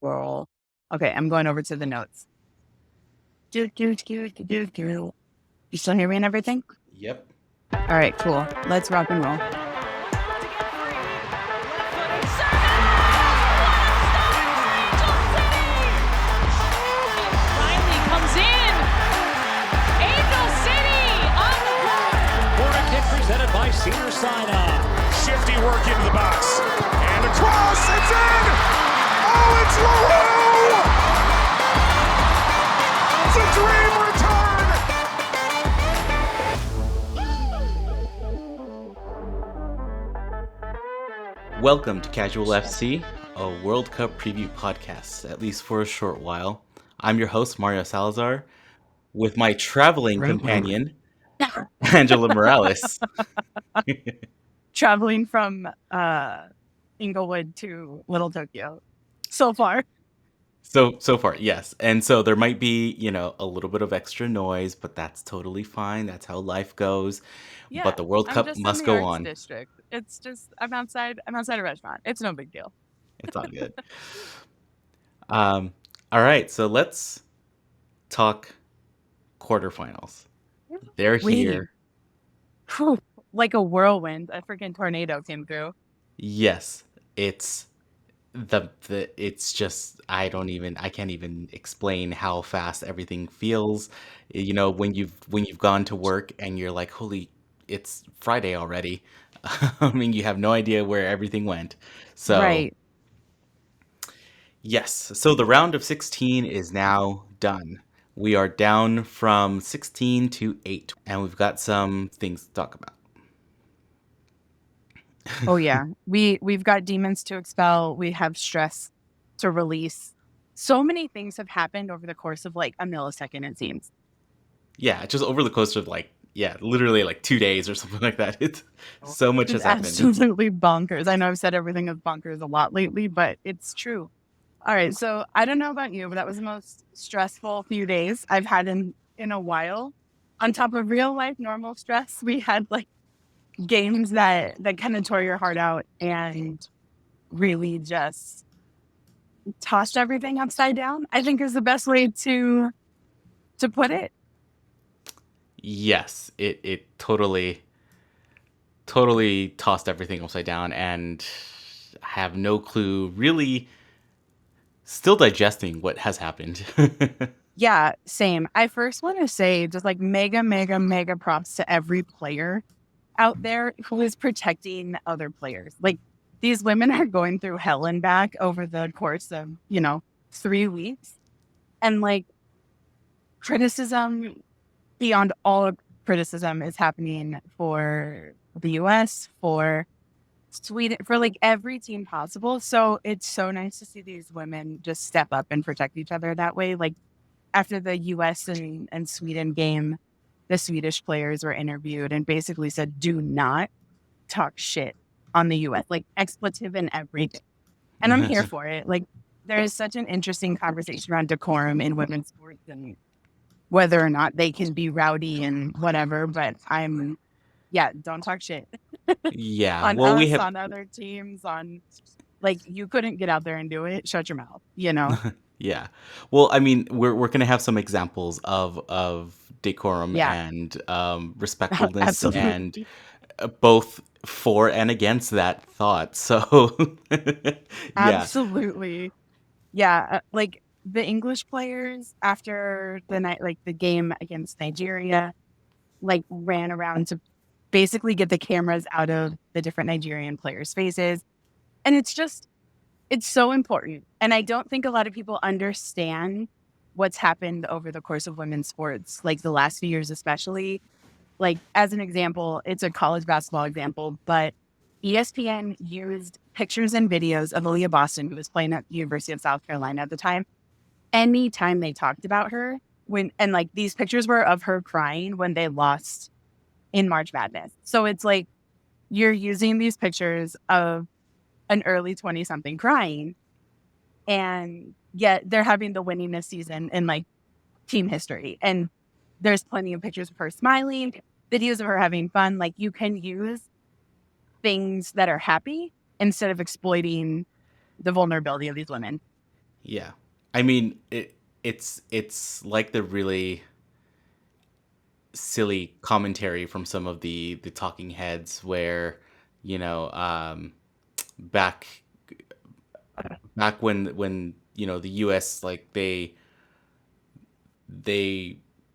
Girl. Okay, I'm going over to the notes. You still hear me and everything? Yep. All right, cool. Let's rock and roll. Riley comes in. Angel City on the ground. Corner kick presented by Cedar Sinai. Shifty work into the box. And across, it's in! Oh, it's LaRue! It's a dream return! Welcome to Casual FC, a World Cup preview podcast, at least for a short while. I'm your host, Mario Salazar, with my traveling companion, Angela Morales. Traveling from Inglewood to Little Tokyo so far. So far, yes. And so there might be, a little bit of extra noise, but that's totally fine. That's how life goes. Yeah, but the World I'm Cup just must in the go arts on. district. It's just I'm outside a restaurant. It's no big deal. It's all good. All right, so let's talk quarterfinals. They're here. Whew, like a whirlwind, a freaking tornado came through. Yes, it's it's just I can't even explain how fast everything feels. When you've gone to work and you're like, holy, it's Friday already. I mean, you have no idea where everything went. So Right. yes, so the round of 16 is now done. We are down from 16 to 8, and we've got some things to talk about. Oh yeah. We've got demons to expel. We have stress to release. So many things have happened over the course of like a millisecond, it seems. Yeah, just over the course of literally like 2 days or something like that. It's so much has It's happened. absolutely bonkers. I know I've said everything is bonkers a lot lately, but it's true. All right. So I don't know about you, but that was the most stressful few days I've had in a while. On top of real life normal stress, we had like games that kind of tore your heart out and really just tossed everything upside down, I think is the best way to put it. Yes, it totally tossed everything upside down, and I have no clue, really still digesting what has happened. Yeah, same. I first want to say just like mega, mega, mega props to every player out there who is protecting other players. Like these women are going through hell and back over the course of, 3 weeks. And like criticism beyond all criticism is happening for the US, for Sweden, for like every team possible. So it's so nice to see these women just step up and protect each other that way. Like after the US and Sweden game, the Swedish players were interviewed and basically said, do not talk shit on the US, like expletive and everything. And I'm here for it. Like there is such an interesting conversation around decorum in women's sports and whether or not they can be rowdy and whatever, but don't talk shit. Yeah, On well, us, on other teams, on like you couldn't get out there and do it. Shut your mouth, Yeah. Well, I mean, we're gonna have some examples of decorum and respectfulness and absolutely. both for and against that thought. So yeah. Absolutely. Yeah, like the English players after the night, like the game against Nigeria, like ran around to basically get the cameras out of the different Nigerian players' faces. And it's so important. And I don't think a lot of people understand what's happened over the course of women's sports, like the last few years, especially. Like, as an example, it's a college basketball example, but ESPN used pictures and videos of Aaliyah Boston, who was playing at the University of South Carolina at the time. Anytime they talked about her, like these pictures were of her crying when they lost in March Madness. So it's like you're using these pictures of an early 20-something crying, and yet they're having the winningest season in like team history. And there's plenty of pictures of her smiling, videos of her having fun. Like you can use things that are happy instead of exploiting the vulnerability of these women. Yeah. I mean, it's like the really silly commentary from some of the talking heads where, you know, back back when the US, like they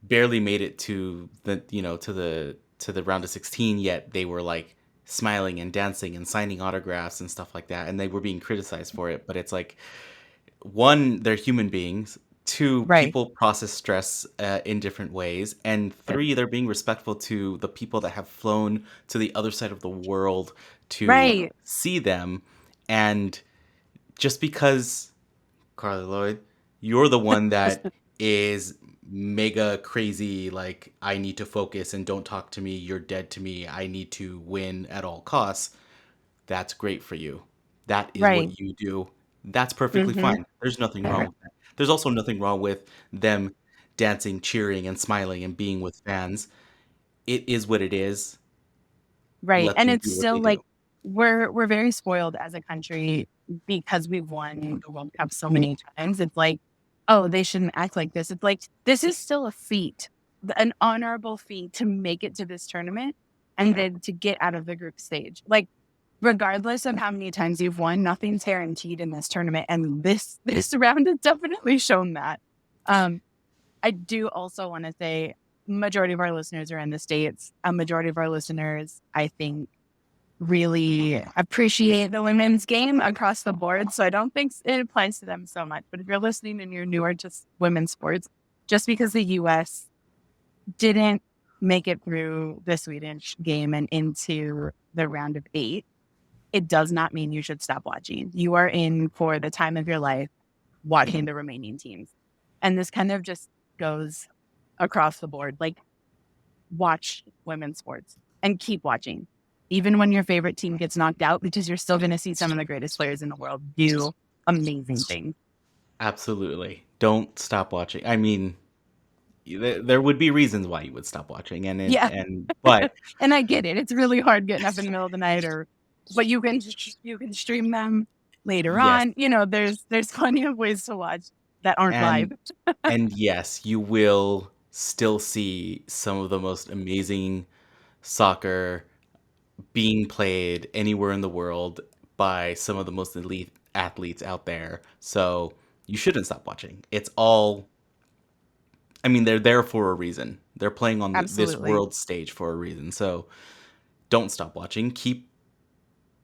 barely made it to the round of 16, yet they were like smiling and dancing and signing autographs and stuff like that, and they were being criticized for it. But it's like, one, they're human beings. Two, Right. people process stress in different ways. And three, they're being respectful to the people that have flown to the other side of the world to Right. see them. And just because, Carly Lloyd, you're the one that is mega crazy, like, I need to focus and don't talk to me, you're dead to me, I need to win at all costs, that's great for you. That is Right. what you do. That's perfectly Mm-hmm. fine. There's nothing wrong with that. There's also nothing wrong with them dancing, cheering, and smiling and being with fans. It is what it is. Right. Let And them it's do what they still like do. we're very spoiled as a country because we've won the World Cup so many times. It's like, oh, they shouldn't act like this. It's like this is still a feat, an honorable feat to make it to this tournament and then to get out of the group stage. Like, regardless of how many times you've won, nothing's guaranteed in this tournament. And this round has definitely shown that. Um, I do also want to say majority of our listeners are in the States. A majority of our listeners, I think, really appreciate the women's game across the board. So I don't think it applies to them so much. But if you're listening and you're newer to women's sports, just because the US didn't make it through the Swedish game and into the round of 8, it does not mean you should stop watching. You are in for the time of your life watching the remaining teams. And this kind of just goes across the board. Like, watch women's sports and keep watching. Even when your favorite team gets knocked out, because you're still going to see some of the greatest players in the world do amazing things. Absolutely. Don't stop watching. I mean, there would be reasons why you would stop watching, Yeah. but And I get it. It's really hard getting up in the middle of the night, but you can stream them later yes, on. You know, there's plenty of ways to watch that aren't live. and yes, you will still see some of the most amazing soccer being played anywhere in the world by some of the most elite athletes out there. So you shouldn't stop watching. It's all, I mean, they're there for a reason. They're playing on this Absolutely. world stage for a reason. So don't stop watching. Keep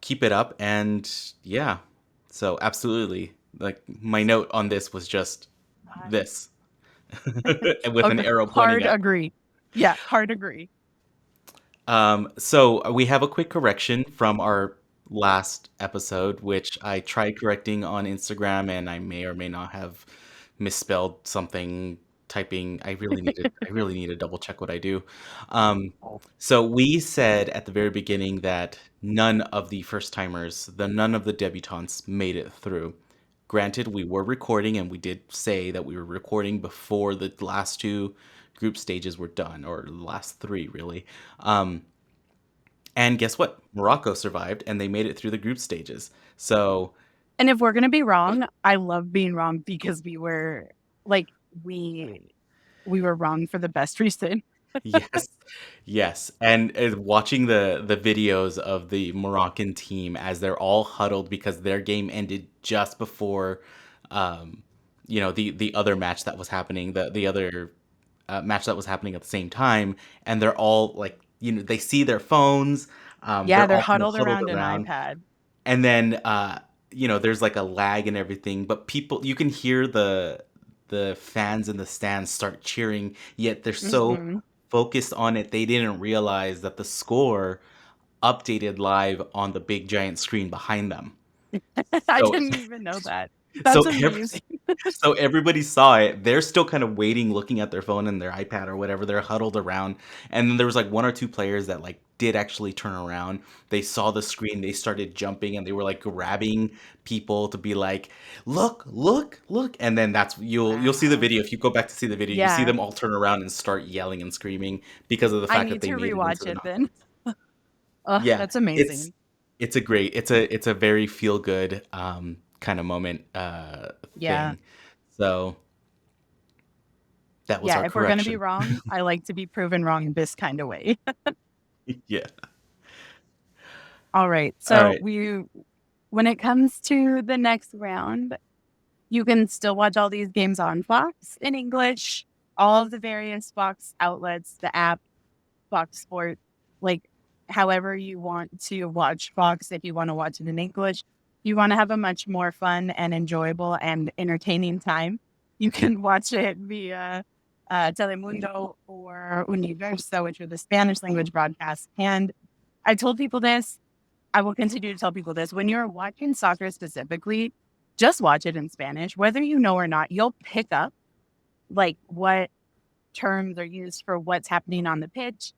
it up, and yeah. So absolutely, like, my note on this was just this, with an arrow pointing Hard up. agree. Yeah, hard agree. So we have a quick correction from our last episode, which I tried correcting on Instagram, and I may or may not have misspelled something typing. I really need to double check what I do. So we said at the very beginning that none of the first timers, none of the debutantes made it through. Granted, we were recording, and we did say that we were recording before the last two group stages were done, or the last three, really. And guess what? Morocco survived, and they made it through the group stages. So, And if we're going to be wrong, I love being wrong because we were like, we were wrong for the best reason. yes, yes. And watching the videos of the Moroccan team as they're all huddled because their game ended just before, the other match that was happening, the other match that was happening at the same time, and they're all like, they see their phones. Yeah, they're all kind of huddled around an iPad. and then there's like a lag and everything, but you can hear the fans in the stands start cheering, yet they're so Mhm. focused on it they didn't realize that the score updated live on the big giant screen behind them. I So didn't even know that. so That's amazing. so everybody saw it. They're still kind of waiting, looking at their phone and their iPad or whatever. They're huddled around. And then there was like one or two players that like did actually turn around. They saw the screen, they started jumping, and they were like grabbing people to be like, look, look, look. And then you'll see the Wow. video. If you go back to see the video, you see Yeah. them all turn around and start yelling and screaming because of the I fact that need they to made it into rewatch the it knockout. then. Oh, Yeah, that's amazing. it's a great, it's a very feel good kind of moment Yeah. thing. So that was Yeah. our If we're going to be correction. wrong, I like to be proven wrong this kind of way. Yeah. All right. All So right. when it comes to the next round, you can still watch all these games on Fox in English, all of the various Fox outlets, the app, Fox Sport, like however you want to watch Fox. If you want to watch it in English, you want to have a much more fun and enjoyable and entertaining time, you can watch it via Telemundo or Universo, which are the Spanish language broadcasts. And I told people this, I will continue to tell people this. When you're watching soccer specifically, just watch it in Spanish. Whether you know or not, you'll pick up like what terms are used for what's happening on the pitch.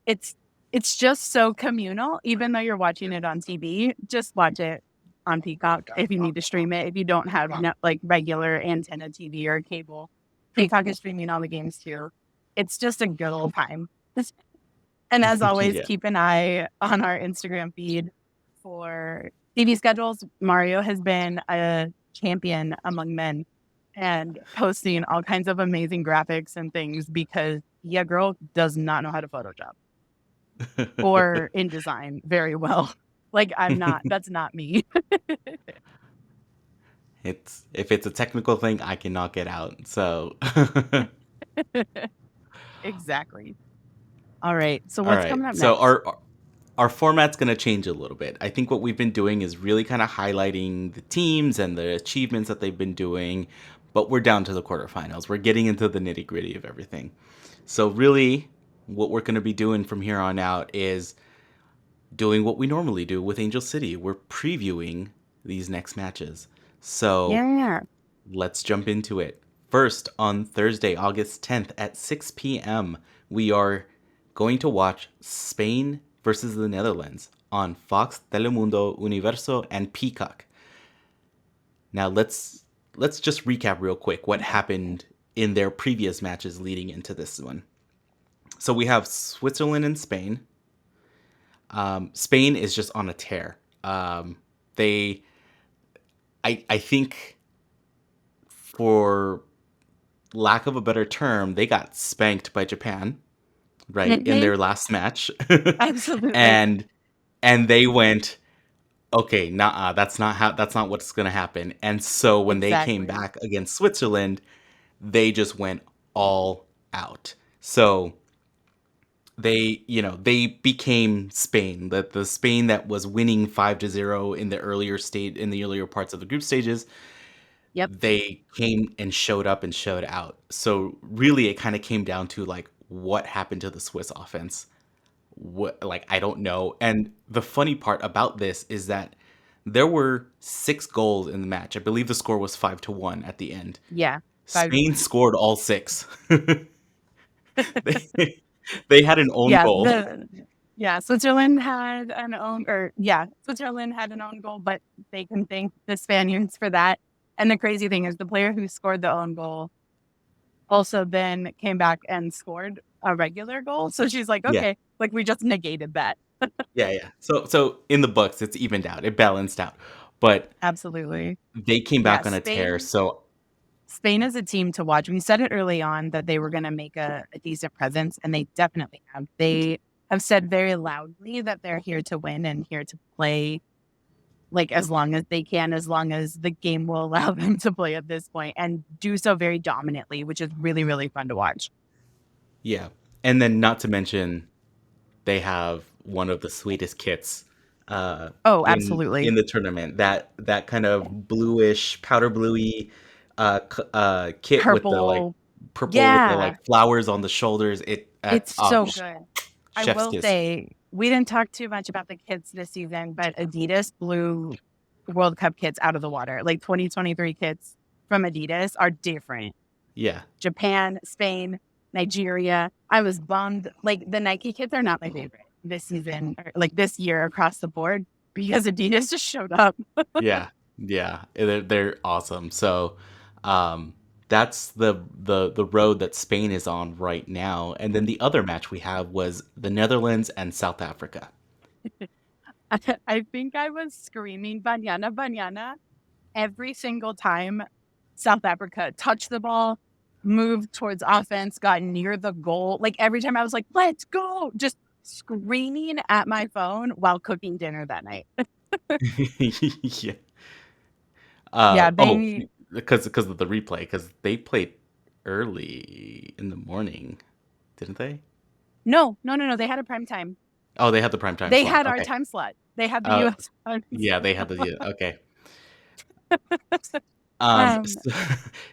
It's it's just so communal, even though you're watching it on TV. Just watch it on Peacock if you need to stream it. If you don't have like regular antenna TV or cable, Peacock is streaming all the games too. It's just a good old time. And as always, Yeah. keep an eye on our Instagram feed for TV schedules. Mario has been a champion among men and posting all kinds of amazing graphics and things because girl does not know how to Photoshop or InDesign very well. Like that's not me. If it's a technical thing, I can knock it out. So Exactly. All right. So all what's right. coming up So next? our format's going to change a little bit. I think what we've been doing is really kind of highlighting the teams and the achievements that they've been doing, but we're down to the quarterfinals. We're getting into the nitty-gritty of everything. So really what we're going to be doing from here on out is doing what we normally do with Angel City. We're previewing these next matches. So Yeah. let's jump into it. First, on Thursday, August 10th at 6 p.m., we are going to watch Spain versus the Netherlands on Fox, Telemundo, Universo, and Peacock. Now, let's just recap real quick what happened in their previous matches leading into this one. So we have Switzerland and Spain. Spain is just on a tear. I think, for lack of a better term, they got spanked by Japan, right, in their last match. Absolutely. and they went, okay, nah, that's not what's gonna happen. And so when they came Exactly. back against Switzerland, they just went all out. So they became Spain, the Spain that was winning 5-0 in the earlier parts of the group stages. Yep. They came and showed up and showed out. So really it kind of came down to like what happened to the Swiss offense. I don't know. And the funny part about this is that there were 6 goals in the match. I believe the score was 5-1 at the end. Yeah. Spain scored all 6. they had an own goal. Switzerland had an own goal, but they can thank the Spaniards for that. And the crazy thing is the player who scored the own goal also then came back and scored a regular goal. So she's like, okay, like we just negated that. Yeah. So in the books, it's evened out. It balanced out. But Absolutely. they came back on a tear. So Spain is a team to watch. We said it early on that they were going to make a decent presence, and they definitely have. They have said very loudly that they're here to win and here to play like as long as they can, as long as the game will allow them to play at this point, and do so very dominantly, which is really, really fun to watch. Yeah. And then not to mention, they have one of the sweetest kits absolutely. in the tournament. That kind of bluish, powder bluey kit Purple. with the like purple Yeah. with the like flowers on the shoulders. It's so good. I will kiss. say, we didn't talk too much about the kits this season, but Adidas blew World Cup kits out of the water. Like 2023 kits from Adidas are different. Yeah. Japan, Spain, Nigeria. I was bummed. Like the Nike kits are not my favorite this season, or like this year across the board, because Adidas just showed up. Yeah. They're awesome. So that's the road that Spain is on right now. And then the other match we have was the Netherlands and South Africa. I think I was screaming "Banyana, Banyana" every single time South Africa touched the ball, moved towards offense, got near the goal. Like every time I was like, let's go, just screaming at my phone while cooking dinner that night. Yeah. Yeah, Oh, they because of the replay, because they played early in the morning, didn't they? no. They had a prime time. Oh, they had the primetime They slot. had our Okay. time slot. They had the Uh, US time yeah, they had slot. the okay. Um, So,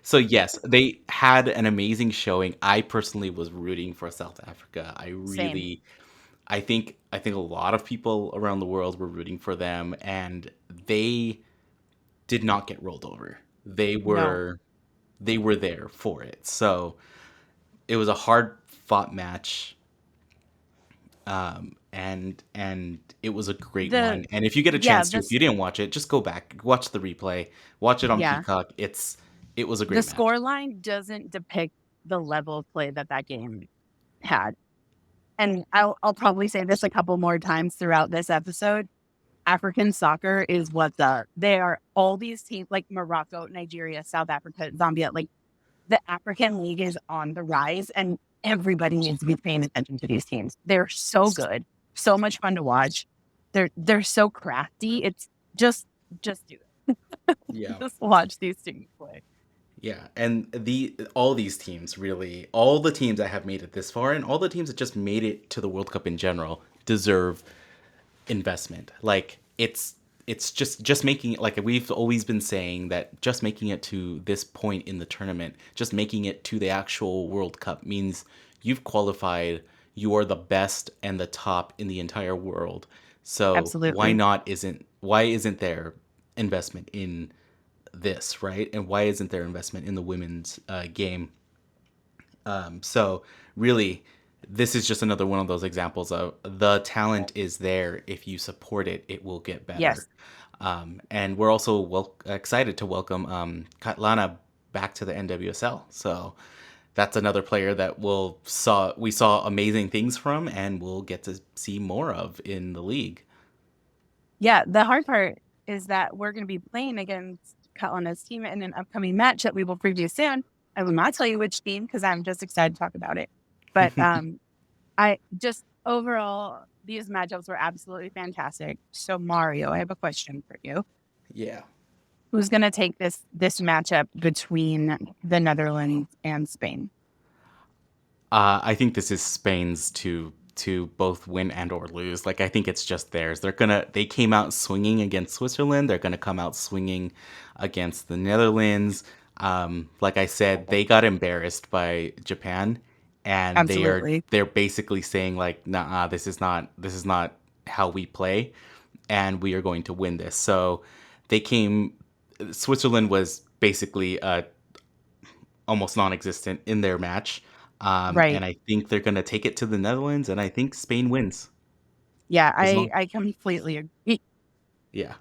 so yes, they had an amazing showing. I personally was rooting for South Africa. same. I think a lot of people around the world were rooting for them, and they did not get rolled over. No. They were there for it. So it was a hard fought match, and it was a great The one. And if you get a yeah, chance to, if this you didn't watch it, just go back, watch the replay, watch it on yeah. Peacock. It was a The great match. score line doesn't depict the level of play that game had. And I'll probably say this a couple more times throughout this episode. African soccer is what's up. They are all these teams like Morocco, Nigeria, South Africa, Zambia. Like the African League is on the rise, and everybody needs to be paying attention to these teams. They're so good, so much fun to watch. They're so crafty. It's just do it. Yeah. Just watch these teams play. Yeah, and all these teams really, all the teams that have made it this far, and all the teams that just made it to the World Cup in general, deserve investment. Like it's just making it, like we've always been saying, that just making it to this point in the tournament, just making it to the actual World Cup means you've qualified. You are the best and the top in the entire world. So Absolutely. why isn't there investment in this, right? And why isn't there investment in the women's game? So really, this is just another one of those examples of the talent is there. If you support it, it will get better. Yes. And we're also excited to welcome Katlana back to the NWSL. So that's another player that we saw amazing things from, and we'll get to see more of in the league. Yeah, the hard part is that we're going to be playing against Katlana's team in an upcoming match that we will preview soon. I will not tell you which team because I'm just excited to talk about it. But I just overall, these matchups were absolutely fantastic. So Mario, I have a question for you. Yeah. Who's going to take this matchup between the Netherlands and Spain? I think this is Spain's to both win and or lose. Like, I think it's just theirs. They came out swinging against Switzerland. They're gonna come out swinging against the Netherlands. Like I said, they got embarrassed by Japan, and Absolutely. they're basically saying like, nah, this is not how we play, and we are going to win this. So Switzerland was basically almost non-existent in their match. Right. And I think they're going to take it to the Netherlands, and I think Spain wins. Yeah, As long- I completely agree. Yeah.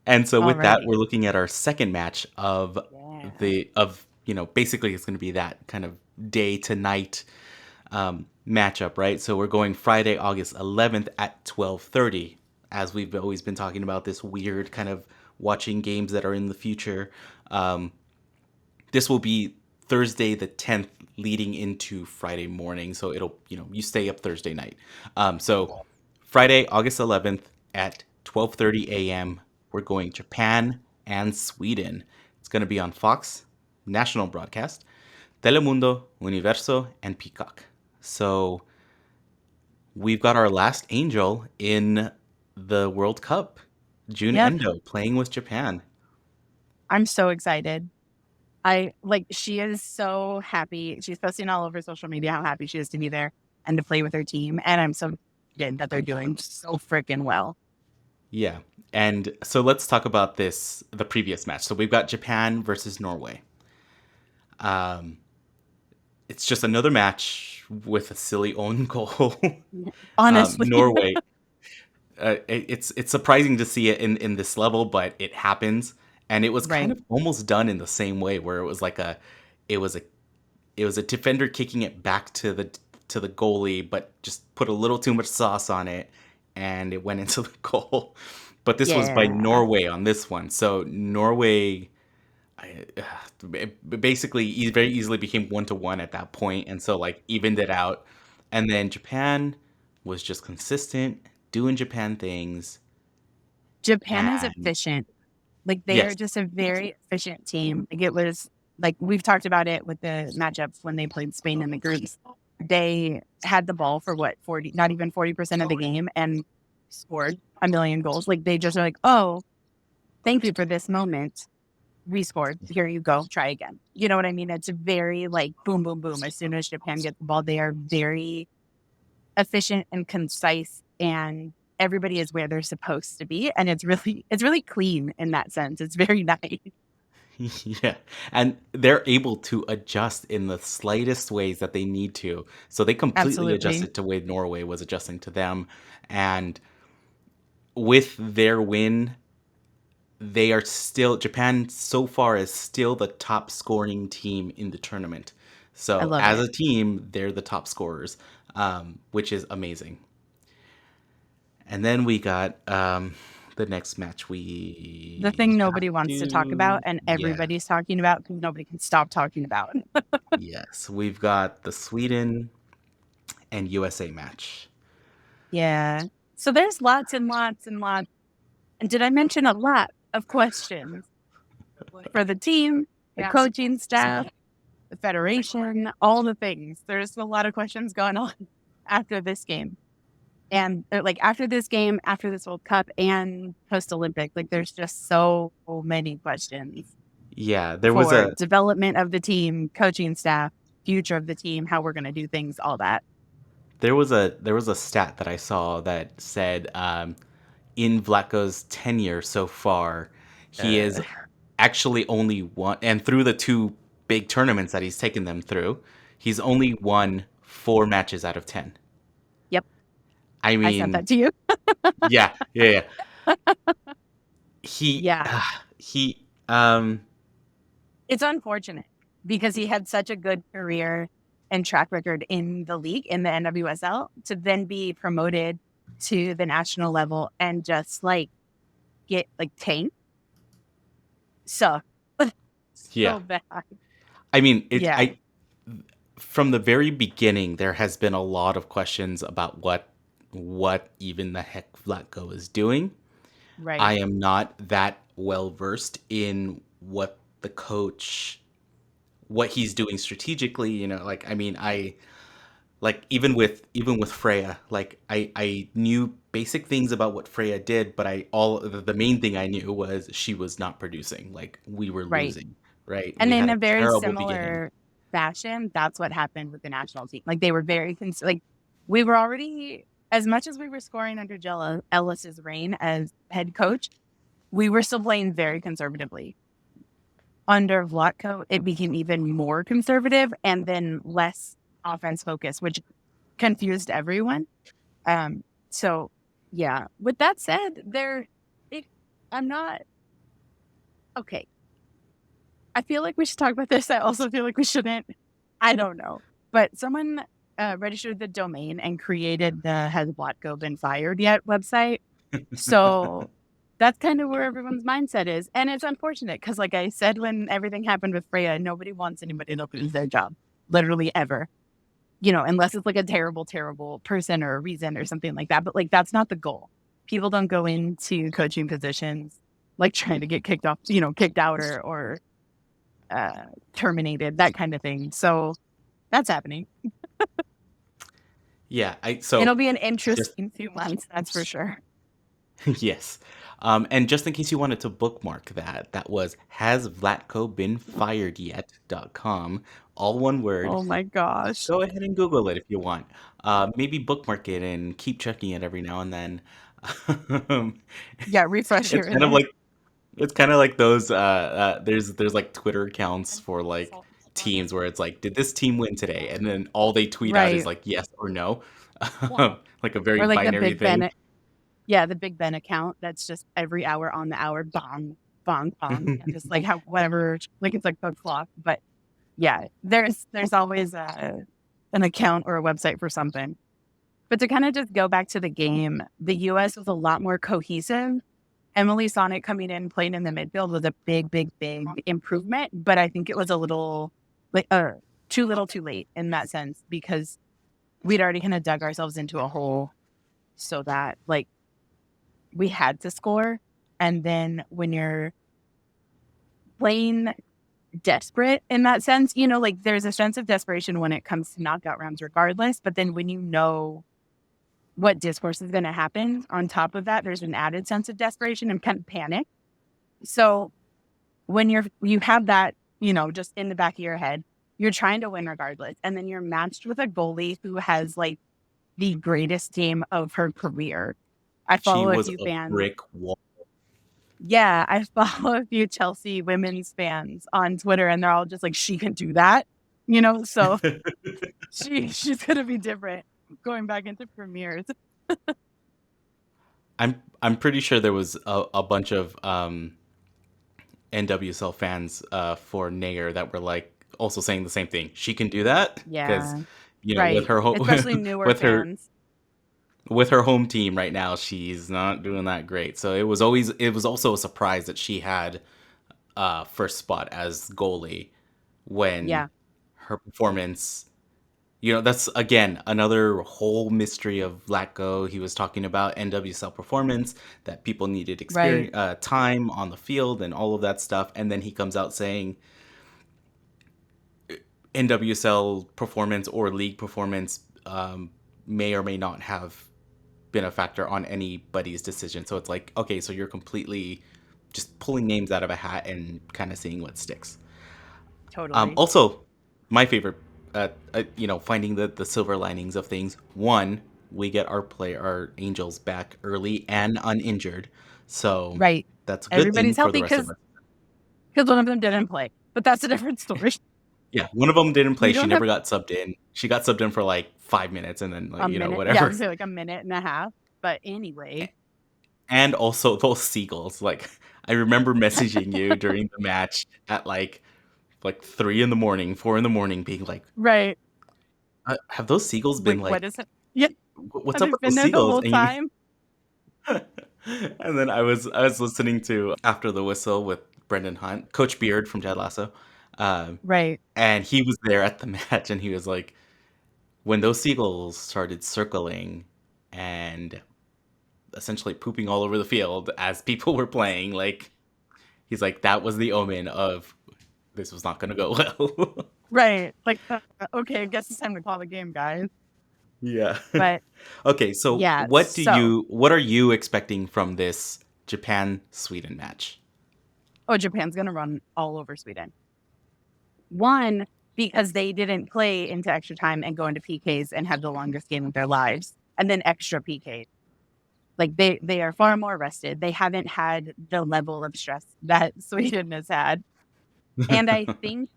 And so with that, Alrighty. we're looking at our second match of basically it's going to be that kind of day to night matchup, right? So we're going Friday, August 11th at 12:30, as we've always been talking about this weird kind of watching games that are in the future. This will be Thursday the 10th leading into Friday morning. So it'll, you stay up Thursday night. So Friday, August 11th at 12:30 a.m., we're going Japan and Sweden. It's going to be on Fox, national broadcast, Telemundo, Universo, and Peacock. So we've got our last angel in the World Cup, June Yep. Endo, playing with Japan. I'm so excited. She is so happy. She's posting all over social media how happy she is to be there and to play with her team. And I'm so good that they're doing so freaking well. Yeah. And so let's talk about the previous match. So we've got Japan versus Norway. It's just another match with a silly own goal. Honestly. Norway. It's surprising to see it in this level, but it happens. And it was kind Right. of almost done in the same way, where it was like it was a defender kicking it back to the goalie, but just put a little too much sauce on it, and it went into the goal. but this was by Yeah. Norway on this one. So Norway basically very easily became 1-1 at that point, and so like evened it out. And then Japan was just consistent, doing Japan things, Japan is and efficient. Like they are yes, just a very efficient team. Like it was like we've talked about it with the matchups when they played Spain in the groups. They had the ball for what 40, not even 40% of the game, and scored a million goals. Like they just are like, oh, thank you for this moment. We scored. Here you go. Try again. You know what I mean? It's very like boom, boom, boom. As soon as Japan gets the ball, they are very efficient and concise, and everybody is where they're supposed to be. And it's really clean in that sense. It's very nice. yeah, and they're able to adjust in the slightest ways that they need to. So they completely Absolutely. adjusted to the way Norway was adjusting to them, and with their win, they are still Japan so far is still the top scoring team in the tournament. I So love as it. a team, they're the top scorers, which is amazing. And then we got the next match The thing we have nobody wants to talk about to, and yeah, everybody's talking about because nobody can stop talking about. yes, we've got the Sweden and USA match. Yeah. So there's lots and lots and lots. And did I mention a lot of questions for the team, the coaching staff, the federation, all the things? There's a lot of questions going on after this game. And like after this game, after this World Cup and post Olympic, like there's just so many questions Yeah, there was for a development of the team, coaching staff, future of the team, how we're going to do things, all that. there was a stat that I saw that said in Vlatko's tenure so far, he is actually only won, and through the two big tournaments that he's taken them through, he's only won 4 matches out of 10. Yep. I I sent mean, that to you. yeah, yeah, yeah. He, Yeah. he, It's unfortunate because he had such a good career and track record in the league, in the NWSL, to then be promoted to the national level and just like get like tanked. So, yeah. so bad. I mean, Yeah. from the very beginning, there has been a lot of questions about what even the heck Vlatko is doing. Right. I am not that well versed in what he's doing strategically, like I mean, I like even with Freya, like I knew basic things about what Freya did, but the main thing I knew was she was not producing. Like we were Right. losing, right? And We in had a a very terrible beginning. similar fashion, that's what happened with the national team. Like they were very like we were already, as much as we were scoring under Jella Ellis's reign as head coach, we were still playing very conservatively. Under Vlatko, it became even more conservative and then less offense focused, which confused everyone. So yeah. With that said, I'm not okay. I feel like we should talk about this. I also feel like we shouldn't. I don't know. But someone registered the domain and created the Has Vlatko Been Fired Yet website. So that's kind of where everyone's mindset is. And it's unfortunate because, like I said, when everything happened with Freya, nobody wants anybody to lose their job, literally ever. Unless it's like a terrible, terrible person or a reason or something like that. But like that's not the goal. People don't go into coaching positions like trying to get kicked off, kicked out or terminated, that kind of thing. So that's happening. Yeah, It'll be an just interesting few months, that's for sure. yes. And just in case you wanted to bookmark that was hasvlatkobeenfiredyet.com, all one word. Oh my gosh. Go ahead and Google it if you want. Maybe bookmark it and keep checking it every now and then. Yeah, refresh It's your kind of like it's kind of like those. There's like Twitter accounts for like teams where it's like, did this team win today? And then all they tweet out is right. like yes or no, like a very Or like the binary Big thing. Ben. Yeah, the Big Ben account. That's just every hour on the hour, bong, bong, bong. And just like whatever, like it's like the clock. But yeah, there's always an account or a website for something. But to kind of just go back to the game, the U.S. was a lot more cohesive Emily Sonnet coming in, playing in the midfield was a big, big, big improvement. But I think it was a little like too little too late in that sense, because we'd already kind of dug ourselves into a hole, so that like we had to score. And then when you're playing desperate in that sense, like there's a sense of desperation when it comes to knockout rounds regardless. But then when you know what discourse is going to happen on top of that, there's an added sense of desperation and kind of panic. So when you have that, just in the back of your head, you're trying to win regardless. And then you're matched with a goalie who has like the greatest game of her career. I She follow a was few a fans. brick wall. Yeah, I follow a few Chelsea women's fans on Twitter, and they're all just like, she can do that, so she's going to be different going back into premieres. I'm pretty sure there was a bunch of NWSL fans for Nair that were like also saying the same thing. She can do that because Yeah, with right. her Especially newer with her fans. with her home team right now, she's not doing that great. So it was also a surprise that she had first spot as goalie when Yeah, her performance. That's again another whole mystery of Vlatko. He was talking about NWSL performance, that people needed right. experience, time on the field, and all of that stuff. And then he comes out saying NWSL performance or league performance may or may not have been a factor on anybody's decision. So it's like, okay, so you're completely just pulling names out of a hat and kind of seeing what sticks. Totally. Also, my favorite, finding the silver linings of things. One, we get our Angels back early and uninjured, so Right. that's a good Everybody's thing for the healthy rest of us. because one of them didn't play, but that's a different story. Yeah, one of them didn't play. We She don't never have got subbed in. She got subbed in for like 5 minutes, and then a minute. Yeah, I whatever. would say like a minute and a half. But anyway, And also those seagulls. Like I remember messaging you during the match at like 3 in the morning, 4 in the morning, being like, right. have those seagulls been What like, is it? Yeah, what's have up they with been those there the seagulls? whole time? And then I was listening to After the Whistle with Brendan Hunt, Coach Beard from Ted Lasso, Right. and he was there at the match, and he was like, when those seagulls started circling and essentially pooping all over the field as people were playing, like he's like, that was the omen of this was not going to go well. Right. Like, okay, I guess it's time to call the game, guys. Yeah. But Okay, so yeah, what are you expecting from this Japan-Sweden match? Japan's going to run all over Sweden. One, because they didn't play into extra time and go into PKs and have the longest game of their lives, and then extra PKs. Like they are far more rested. They haven't had the level of stress that Sweden has had. And I think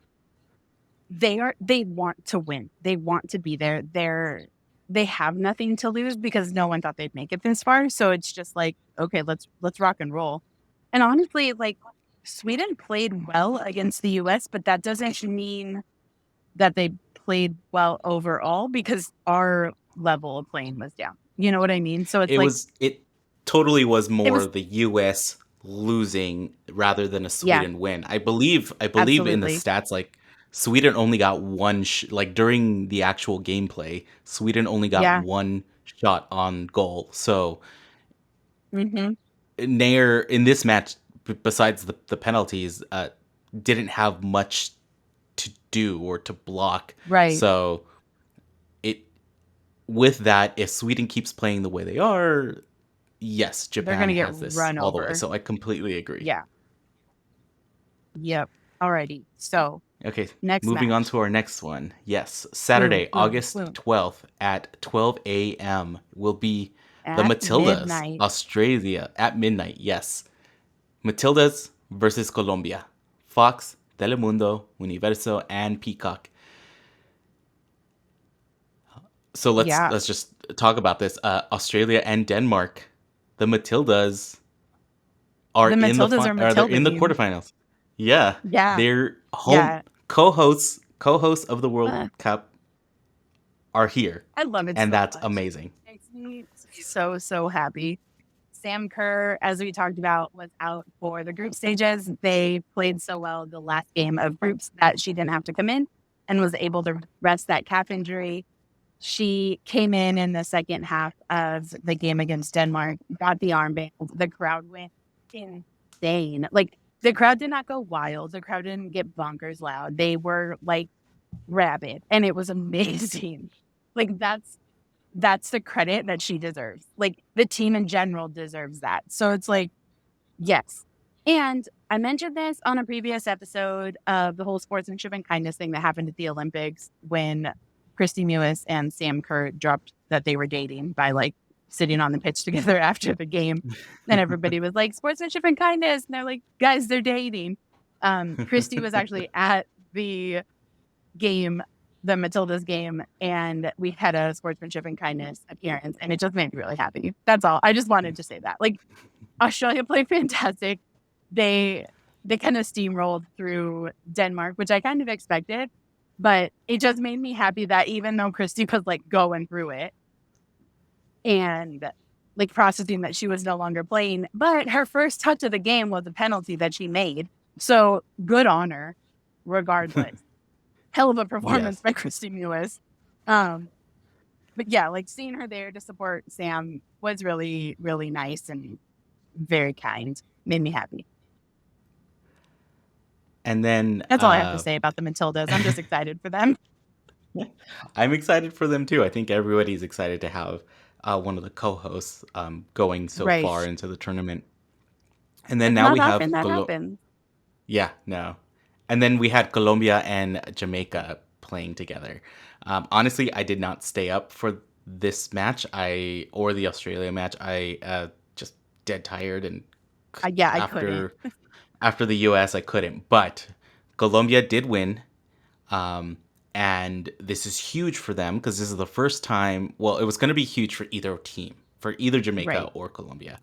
they want to win. They want to be there. They have nothing to lose because no one thought they'd make it this far. So it's just like, okay, let's rock and roll. And honestly, like Sweden played well against the US, but that doesn't mean that they played well overall, because our level of playing was down. You know what I mean? So it's it totally was more was the US losing rather than a yeah, Sweden win. I believe in the absolutely. stats, like Sweden only got one like during the actual gameplay, Sweden only got Yeah. one shot on goal. So Mm-hmm. Nair in this match, besides the penalties, didn't have much to do or to block. Right. So with that, if Sweden keeps playing the way they are, yes, They're Japan gonna get has this run all the way. over. So I completely agree. Yeah. Yep. Alrighty. So Okay, next moving on match. to our next one. Yes, Saturday, Boom, boom, August boom. 12th at 12 a.m. will be the At Matildas, midnight. Australia, at midnight. Yes. Matildas versus Colombia. Fox, Telemundo, Universo, and Peacock. So Yeah. let's just talk about this. Australia and Denmark. The Matildas are The in the Matildas are they're in the Matilding. quarterfinals. Yeah, Yeah. they're home Yeah. co-hosts of the World Uh, Cup are here, I love it and so that's much. amazing. Makes me so happy. Sam Kerr, as we talked about, was out for the group stages. They played so well the last game of groups that she didn't have to come in and was able to rest that calf injury. She came in the second half of the game against Denmark, got the armband. The crowd went insane. Like, the crowd did not go wild. The crowd didn't get bonkers loud. They were like rabid, and it was amazing. Like, that's the credit that she deserves. Like, the team in general deserves that. So it's like, yes. And I mentioned this on a previous episode of the whole sportsmanship and kindness thing that happened at the Olympics when Christy Mewis and Sam Kerr dropped that they were dating by like sitting on the pitch together after the game. And everybody was like, sportsmanship and kindness. And they're like, guys, they're dating. Christy was actually at the game, the Matildas game, and we had a sportsmanship and kindness appearance, and it just made me really happy. That's all. I just wanted to say that. Like, Australia played fantastic. They kind of steamrolled through Denmark, which I kind of expected, but it just made me happy that even though Christy was like going through it and like processing that she was no longer playing, but her first touch of the game was a penalty that she made. So good on her, regardless. Hell of a performance by Christy Mewis. But yeah, like seeing her there to support Sam was really, really nice and very kind. Made me happy. And then that's all I have to say about the Matildas. I'm just excited for them. I'm excited for them too. I think everybody's excited to have one of the co-hosts going so far into the tournament. And then now we have yeah, no. And then we had Colombia and Jamaica playing together. Honestly, I did not stay up for this match or the Australia match. I just dead tired and I couldn't. After the US, I couldn't. But Colombia did win. And this is huge for them because this is the first time. Well, it was going to be huge for either team, for either Jamaica or Colombia.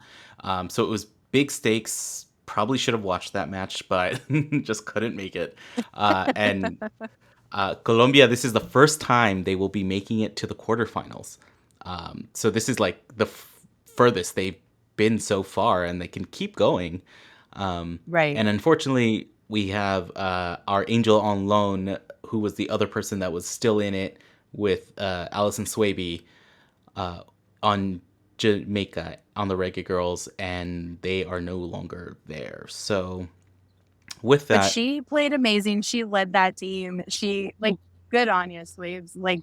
So it was big stakes. Probably should have watched that match, but just couldn't make it. And Colombia, this is the first time they will be making it to the quarterfinals. So this is like the furthest they've been so far, and they can keep going. And unfortunately, we have our angel on loan, who was the other person that was still in it with Alison Swaby on Jamaica on the Reggae Girls, and they are no longer there. So with that, but she played amazing. She led that team. She good on you, Swaves. Like,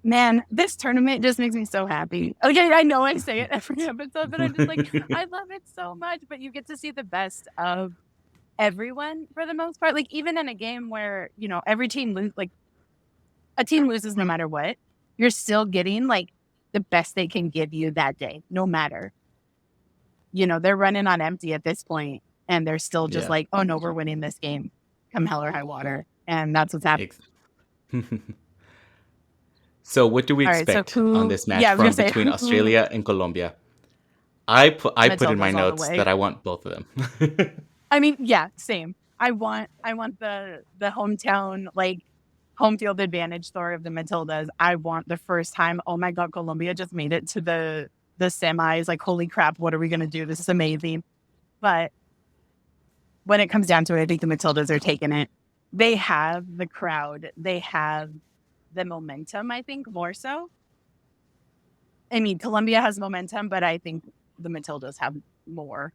man, this tournament just makes me so happy. Okay, I know I say it every episode, but I'm just like, I love it so much. But you get to see the best of everyone for the most part. Like, even in a game where, every team a team loses no matter what, you're still getting like the best they can give you that day, no matter. They're running on empty at this point, and they're still just like, oh no, we're winning this game, come hell or high water. And that's what's happening. So what do we expect on this match between Australia and Colombia? I put in my notes that I want both of them. I mean, yeah, same. I want the hometown, home field advantage story of the Matildas. I want the first time, oh my God, Colombia just made it to the semis. Like, holy crap, what are we going to do? This is amazing. But when it comes down to it, I think the Matildas are taking it. They have the crowd. They have the momentum, I think, more so. I mean, Colombia has momentum, but I think the Matildas have more.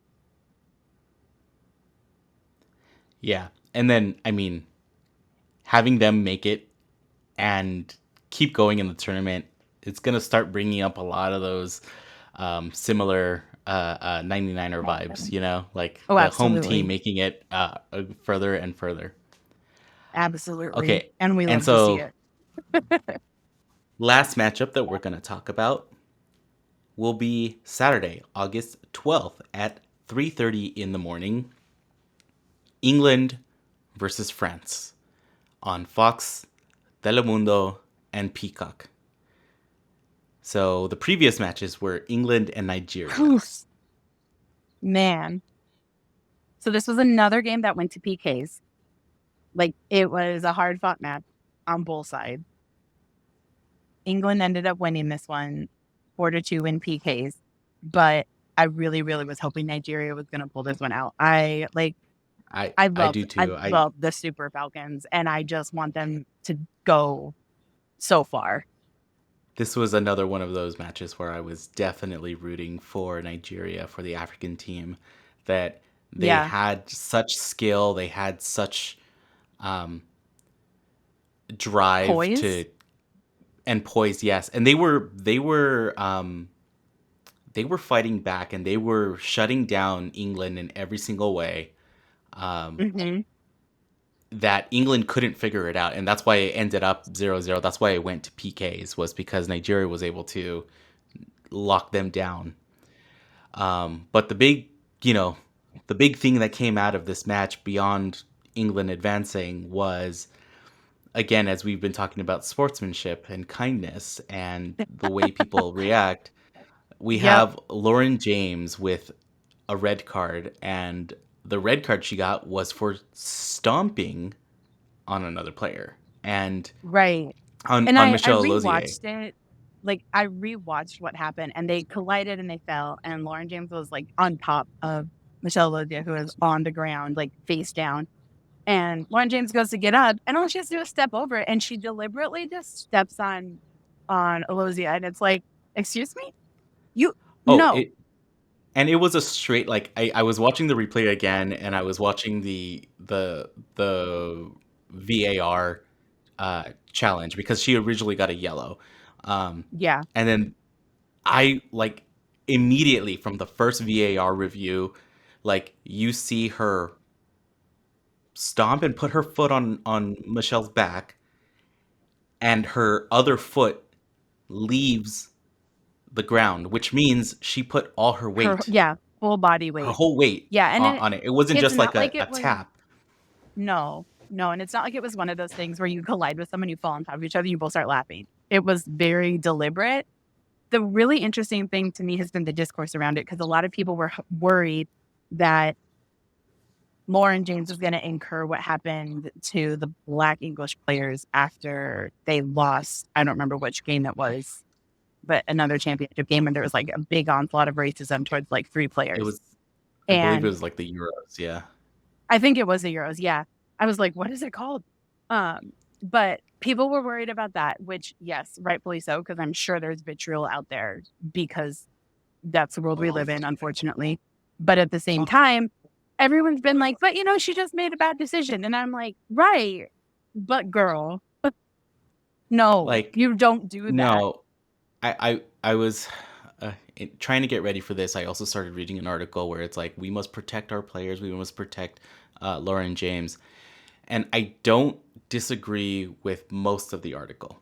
Yeah. And then, I mean, having them make it and keep going in the tournament, it's going to start bringing up a lot of those similar 99er vibes, like the home team making it further and further. Absolutely. Okay. And we love to see it. Last matchup that we're going to talk about will be Saturday, August 12th at 3:30 in the morning. England versus France on Fox, Telemundo, and Peacock. So the previous matches were England and Nigeria. Man. So this was another game that went to PKs. It was a hard-fought match on both sides. England ended up winning this one 4-2 in PKs. But I really, really was hoping Nigeria was going to pull this one out. I I do too. love the Super Falcons, and I just want them to go so far. This was another one of those matches where I was definitely rooting for Nigeria, for the African team, that they Yeah. had such skill, they had such um, drive Poise. and poise, yes, and they were fighting back and they were shutting down England in every single way. Hmm. That England couldn't figure it out, and that's why it ended up 0-0. That's why it went to PKs, was because Nigeria was able to lock them down. But the big thing that came out of this match beyond England advancing was, again, as we've been talking about sportsmanship and kindness and the way people react, we Yep. have Lauren James with a red card, and the red card she got was for stomping on another player and Right. on And I Michelle Lozier. rewatched it. Like, I rewatched what happened, and they collided and they fell, and Lauren James was, like, on top of Michelle Lozier, who was on the ground, like, face down. And Lauren James goes to get up, and all she has to do is step over it, and she deliberately just steps on Lozier, and it's like, "Excuse me? You Oh, no." it was a straight, like, I was watching the replay again, and I was watching the VAR challenge because she originally got a yellow. Yeah. And then I, like, immediately from the first VAR review, like, you see her stomp and put her foot on Michelle's back, and her other foot leaves the ground, which means she put all her weight, Full body her weight. whole weight Yeah, and on it. It wasn't it's just like not like a it was tap. No, and it's not like it was one of those things where you collide with someone, you fall on top of each other, you both start laughing. It was very deliberate. The really interesting thing to me has been the discourse around it, because a lot of people were worried that Lauren James was going to incur what happened to the Black English players after they lost. I don't remember which game it was, but another championship game, and there was like a big onslaught of racism towards like 3 players. It was, I believe it And was like the Euros, yeah. I think it was the Euros. Yeah. I was like, what is it called? But people were worried about that, which, yes, rightfully so, because I'm sure there's vitriol out there because that's the world we live in, unfortunately. But at the same time, everyone's been like, but she just made a bad decision. And I'm like, right. But girl, no, Like, you don't do that. no, I was trying to get ready for this. I also started reading an article where it's like, we must protect our players. We must protect Lauren James. And I don't disagree with most of the article.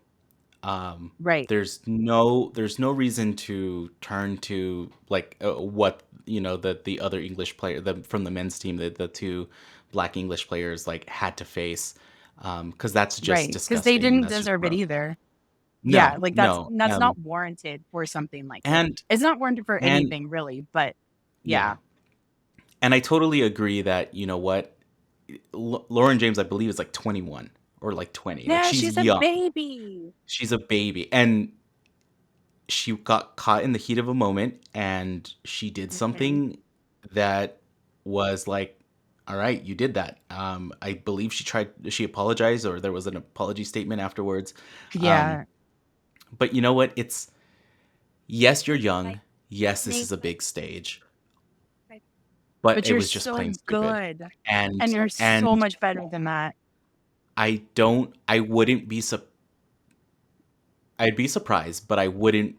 Right. There's no reason to turn to like what the other English player from the men's team, the 2 Black English players like had to face, because that's just Right. disgusting. Because they didn't That's just deserve it gross. either. No, Like that's no, not warranted for something like that. and It's not warranted for and anything really, but yeah. and I totally agree that, you know what, Lauren James, I believe, is like 21 or like 20. Like, Yeah, she's she's young. a baby. She's a baby, and she got caught in the heat of a moment, and she did something that was like, all right, you did that. I believe she apologized, or there was an apology statement afterwards. Yeah. But you know what? Yes, you're young. Yes, this is a big stage. But it you're was just so plain stupid. good. And And you're so much better than that. I wouldn't be I'd be surprised, but I wouldn't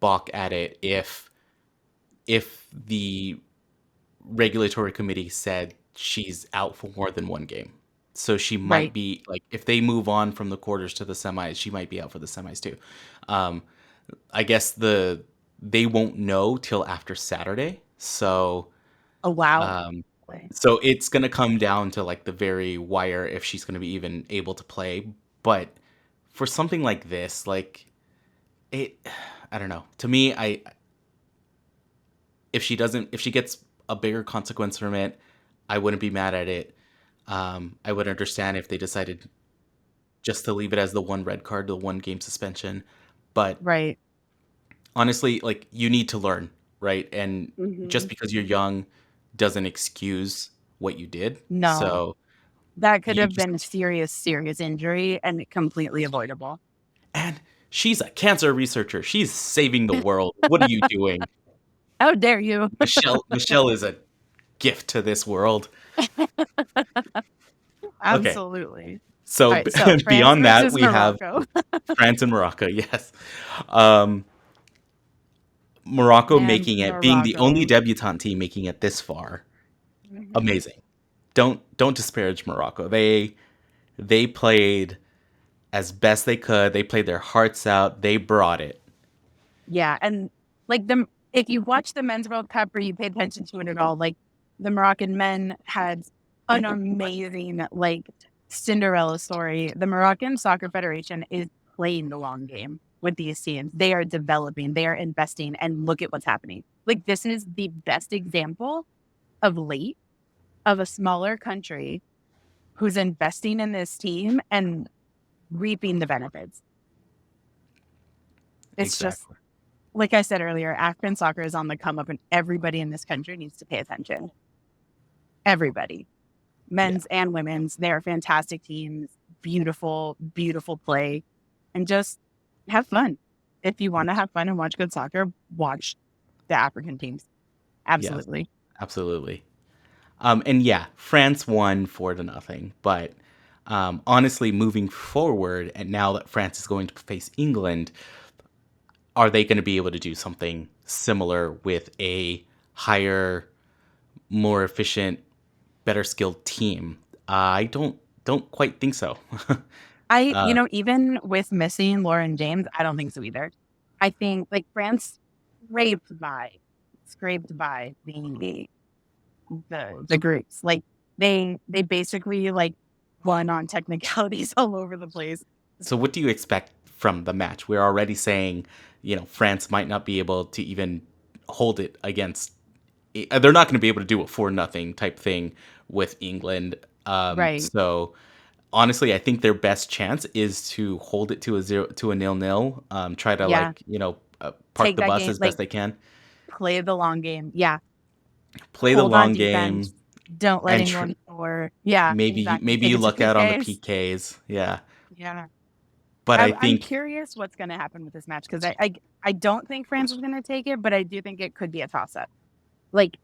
balk at it if the regulatory committee said she's out for more than 1 game. So she might Right. be like, if they move on from the quarters to the semis, she might be out for the semis too. I guess they won't know till after Saturday. So Oh wow. so it's gonna come down to like the very wire if she's gonna be even able to play. But for something like this, like I don't know. To me, if she gets a bigger consequence from it, I wouldn't be mad at it. I would understand if they decided just to leave it as the 1 red card, the 1 game suspension. But Right. honestly, like, you need to learn, right? And just Mhm. because you're young doesn't excuse what you did. No, So that could you have just been a serious, serious injury and completely avoidable. and she's a cancer researcher. She's saving the world. What are you doing? How dare you? Michelle is a gift to this world. Okay. Absolutely. All So right, so France beyond that, versus we have Morocco. France and Morocco. Yes. Um, Morocco Man, making it, being the only Morocco. debutante team making it this far. Mhm. Amazing. Don't disparage Morocco. They played as best they could. They played their hearts out. They brought it. Yeah, and like if you watch the Men's World Cup or you pay attention to it at all, like the Moroccan men had an amazing like Cinderella story. The Moroccan Soccer Federation is playing the long game with these teams. They are developing, they are investing, and look at what's happening. Like this is the best example of late of a smaller country who's investing in this team and reaping the benefits. It's just Exactly. like I said earlier, African soccer is on the come up and everybody in this country needs to pay attention. Everybody, Yeah. men's and women's, they are fantastic teams, beautiful, beautiful play, and just have fun. If you want to have fun and watch good soccer, watch the African teams. Yes. Absolutely. Absolutely. And yeah, France won 4-0. But honestly, moving forward, and now that France is going to face England, are they going to be able to do something similar with a higher, more efficient, better skilled team? I don't quite think so. uh, Even with missing Lauren James, I don't think so either. I think like France scraped by the groups. Like they basically like won on technicalities all over the place. so what do you expect from the match? We're already saying, France might not be able to even hold it against. They're not going to be able to do a 4-0 type thing with England. Right. So honestly, I think their best chance is to hold it to a 0-0. Try to Yeah. park Take the that bus game, as like best they can. play the long game. Yeah. Play the Hold on long game defense. Don't let and anyone score. Yeah, exactly. maybe Take you it to luck out on the PKs. PKs. Yeah, Yeah. but I I'm think curious what's going to happen with this match because I don't think France is going to take it, but I do think it could be a toss up. Like,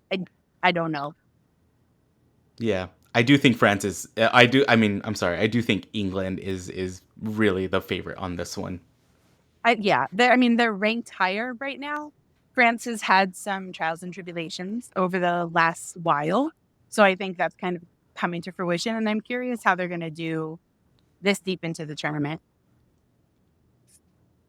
I don't know. yeah, I do think France is. I do. I mean, I'm sorry. I do think England is really the favorite on this one. They're ranked higher right now. France has had some trials and tribulations over the last while. So I think that's kind of coming to fruition. And I'm curious how they're going to do this deep into the tournament.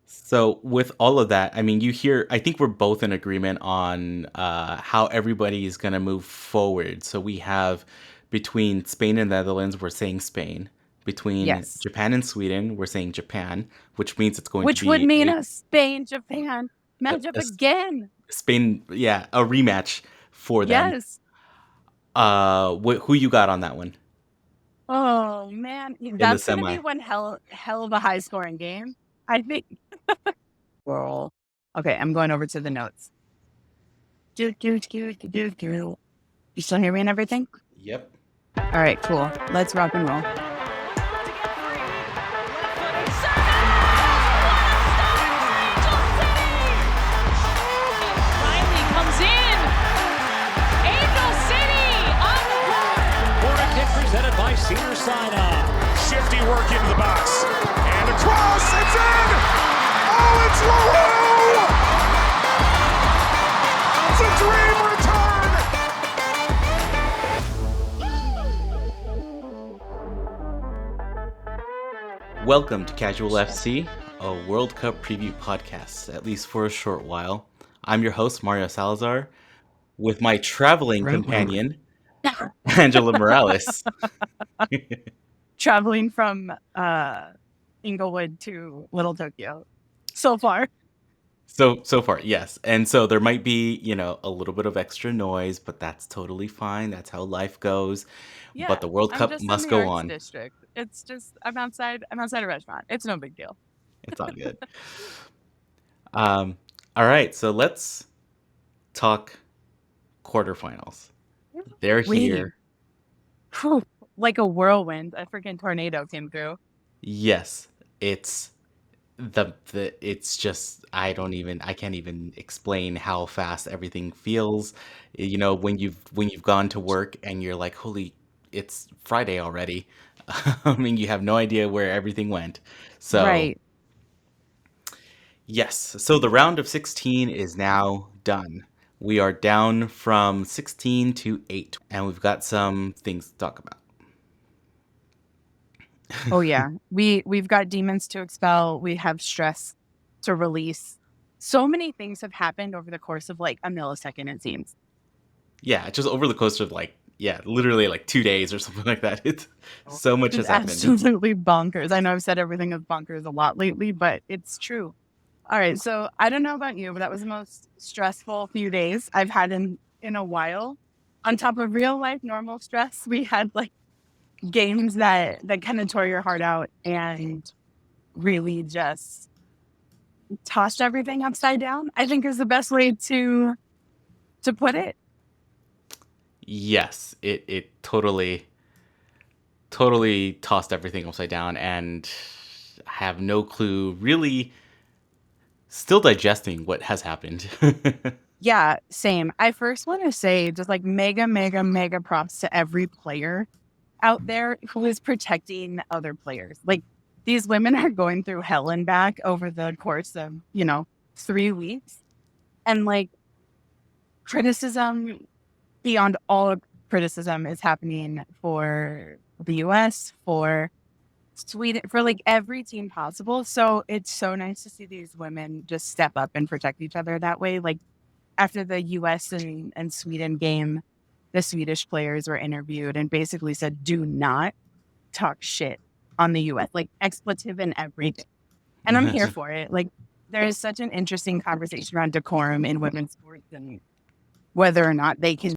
So with all of that, I mean, I think we're both in agreement on how everybody is going to move forward. So we have between Spain and Netherlands, we're saying Spain. Between Yes. Japan and Sweden, we're saying Japan, which means it's going to Which would be mean a Spain, Japan matchup a again. Spain, yeah, a rematch for them. Yes. Who you got on that one Oh man, in the that's gonna be semi? one hell of a high scoring game. I think. Well, okay, I'm going over to the notes. Do. You still hear me and everything? Yep. All right, cool. Let's rock and roll. Riley comes in. Angel City on the board. Corner kick presented by Cedar Sinai. Shifty work into the box. And across, it's in! Oh, it's Leroux! It's a dream return! Welcome to Casual FC, a World Cup preview podcast, at least for a short while. I'm your host, Mario Salazar, with my traveling companion, Angela Morales. Traveling from Inglewood to Little Tokyo. So far. So far, yes. And so there might be, a little bit of extra noise, but that's totally fine. That's how life goes. Yeah. But the World I'm Cup just must in the go Arts on. District. It's just I'm outside a restaurant. It's no big deal. It's all good. All right, so let's talk quarterfinals. They're Wait, here. whew, like a whirlwind, a freaking tornado came through. Yes, it's the it's just I can't even explain how fast everything feels. When you've gone to work and you're like, "Holy, it's Friday already." I mean, you have no idea where everything went. So, Right. yes. So the round of 16 is now done. We are down from 16 to 8, and we've got some things to talk about. Oh yeah. We've got demons to expel. We have stress to release. So many things have happened over the course of like a millisecond, it seems. Yeah, just over the course of literally like 2 days or something like that. It's so much Just has happened. absolutely bonkers. I know I've said everything is bonkers a lot lately, but it's true. All right. So I don't know about you, but that was the most stressful few days I've had in a while. On top of real life normal stress, we had like games that kind of tore your heart out and really just tossed everything upside down, I think is the best way to put it. Yes, it totally tossed everything upside down, and I have no clue, really still digesting what has happened. Yeah, same. I first want to say just like mega, mega, mega props to every player out there who is protecting other players. Like these women are going through hell and back over the course of, 3 weeks. And like criticism beyond all criticism is happening for the US, for Sweden, for like every team possible. So it's so nice to see these women just step up and protect each other that way. Like after the US and Sweden game, the Swedish players were interviewed and basically said, do not talk shit on the US, like expletive and everything. And I'm here for it. Like there is such an interesting conversation around decorum in women's sports and whether or not they can